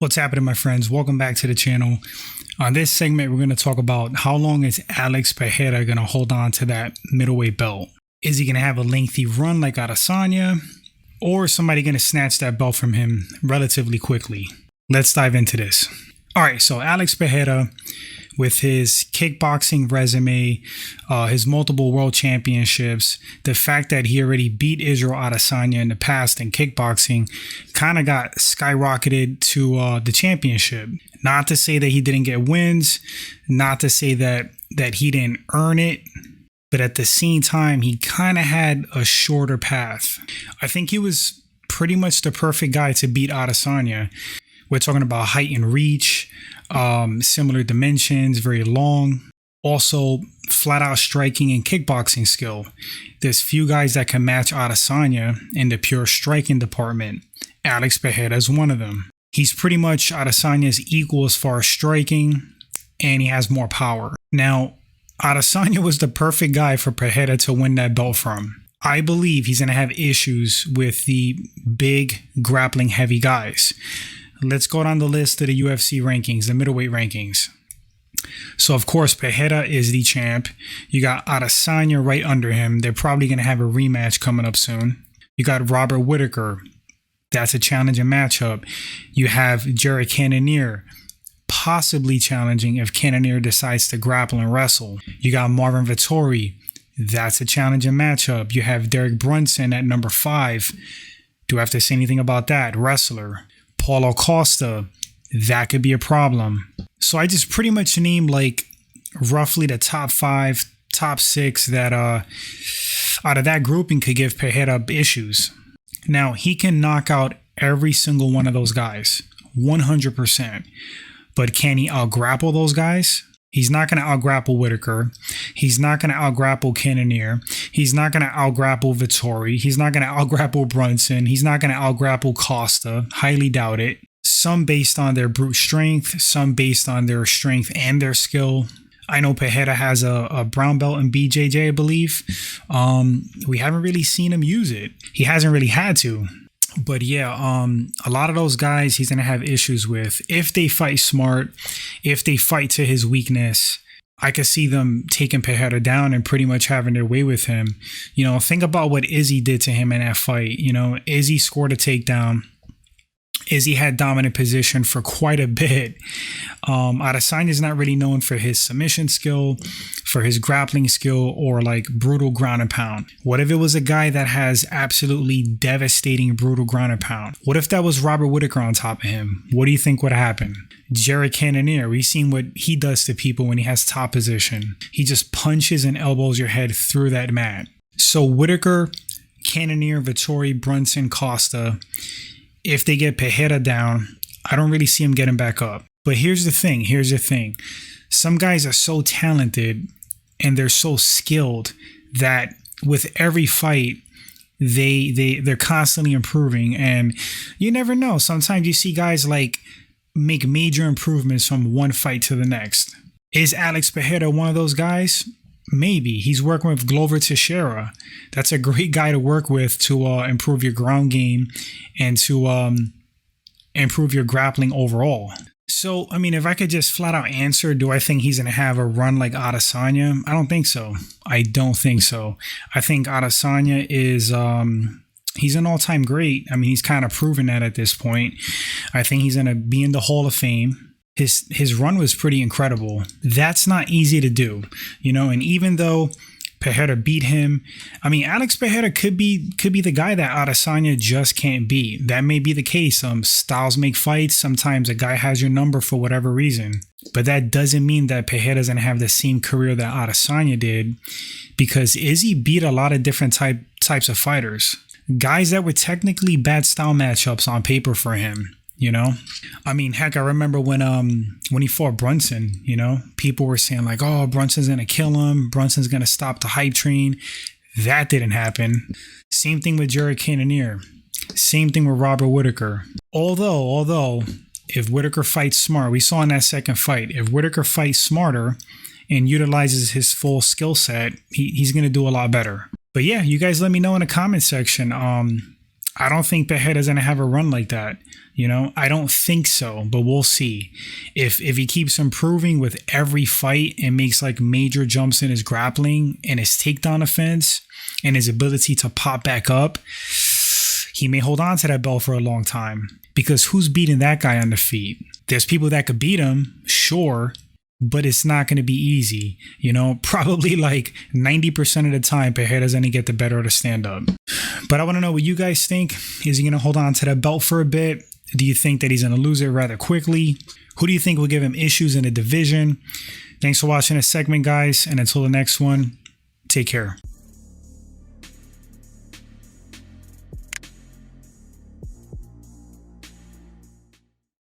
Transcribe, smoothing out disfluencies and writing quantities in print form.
What's happening, my friends? Welcome back to the channel. On this segment, we're going to talk about how long is Alex Pereira going to hold on to that middleweight belt. Is he going to have a lengthy run like Adesanya, or is somebody going to snatch that belt from him relatively quickly? Let's dive into this. All right, so Alex Pereira, with his kickboxing resume, his multiple world championships, the fact that he already beat Israel Adesanya in the past in kickboxing kind of got skyrocketed to the championship. Not to say that he didn't get wins, not to say that he didn't earn it, but at the same time, he kind of had a shorter path. I think he was pretty much the perfect guy to beat Adesanya. We're talking about height and reach, similar dimensions, very long. Also, flat out striking and kickboxing skill. There's few guys that can match Adesanya in the pure striking department. Alex Pereira is one of them. He's pretty much Adesanya's equal as far as striking, and he has more power. Now, Adesanya was the perfect guy for Pereira to win that belt from. I believe he's going to have issues with the big, grappling heavy guys. Let's go down the list of the UFC rankings, the middleweight rankings. So, of course, Pereira is the champ. You got Adesanya right under him. They're probably going to have a rematch coming up soon. You got Robert Whittaker. That's a challenging matchup. You have Jared Cannonier, possibly challenging if Cannonier decides to grapple and wrestle. You got Marvin Vettori. That's a challenging matchup. You have Derek Brunson at number 5. Do I have to say anything about that? Wrestler. Paulo Costa, that could be a problem. So I just pretty much named like roughly the top 5, top 6 that out of that grouping could give Pereira issues. Now, he can knock out every single one of those guys, 100%. But can he out-grapple those guys? He's not going to out-grapple Whittaker. He's not going to out-grapple Cannonier. He's not going to out-grapple Vettori. He's not going to out-grapple Brunson. He's not going to out-grapple Costa. Highly doubt it. Some based on their brute strength. Some based on their strength and their skill. I know Pereira has a brown belt in BJJ, I believe. We haven't really seen him use it. He hasn't really had to. But yeah, a lot of those guys he's going to have issues with. If they fight smart, if they fight to his weakness, I could see them taking Pereira down and pretty much having their way with him. You know, think about what Izzy did to him in that fight. You know, Izzy scored a takedown. Izzy had dominant position for quite a bit. Adesanya is not really known for his submission skill, for his grappling skill, or like brutal ground and pound. What if it was a guy that has absolutely devastating brutal ground and pound? What if that was Robert Whittaker on top of him? What do you think would happen? Jared Cannonier, we've seen what he does to people when he has top position. He just punches and elbows your head through that mat. So Whittaker, Cannonier, Vettori, Brunson, Costa, if they get Pereira down, I don't really see him getting back up. But here's the thing. Some guys are so talented and they're so skilled that with every fight, they're constantly improving. And you never know. Sometimes you see guys like make major improvements from one fight to the next. Is Alex Pereira one of those guys? Maybe. He's working with Glover Teixeira. That's a great guy to work with to improve your ground game and to improve your grappling overall. So, I mean, if I could just flat out answer, do I think he's going to have a run like Adesanya? I don't think so. I think Adesanya is... he's an all-time great. I mean, he's kind of proven that at this point. I think he's going to be in the Hall of Fame. His run was pretty incredible. That's not easy to do, you know. And even though Pereira beat him, I mean, Alex Pereira could be the guy that Adesanya just can't beat. That may be the case. Styles make fights. Sometimes a guy has your number for whatever reason, but that doesn't mean that Pereira doesn't have the same career that Adesanya did, because Izzy beat a lot of different types of fighters, guys that were technically bad style matchups on paper for him. You know, I mean, heck, I remember when he fought Brunson, you know, people were saying like, oh, Brunson's going to kill him. Brunson's going to stop the hype train. That didn't happen. Same thing with Jared Cannonier. Same thing with Robert Whittaker. Although, if Whittaker fights smart, we saw in that second fight, if Whittaker fights smarter and utilizes his full skill set, he's going to do a lot better. But yeah, you guys let me know in the comment section. I don't think Pereira's going to have a run like that. You know, I don't think so, but we'll see. If he keeps improving with every fight and makes like major jumps in his grappling and his takedown offense and his ability to pop back up, he may hold on to that belt for a long time. Because who's beating that guy on the feet? There's people that could beat him, sure, but it's not going to be easy. You know, probably like 90% of the time, Pereira's going to get the better of the stand-up. But I want to know what you guys think. Is he going to hold on to that belt for a bit? Do you think that he's going to lose it rather quickly? Who do you think will give him issues in the division? Thanks for watching this segment, guys. And until the next one, take care.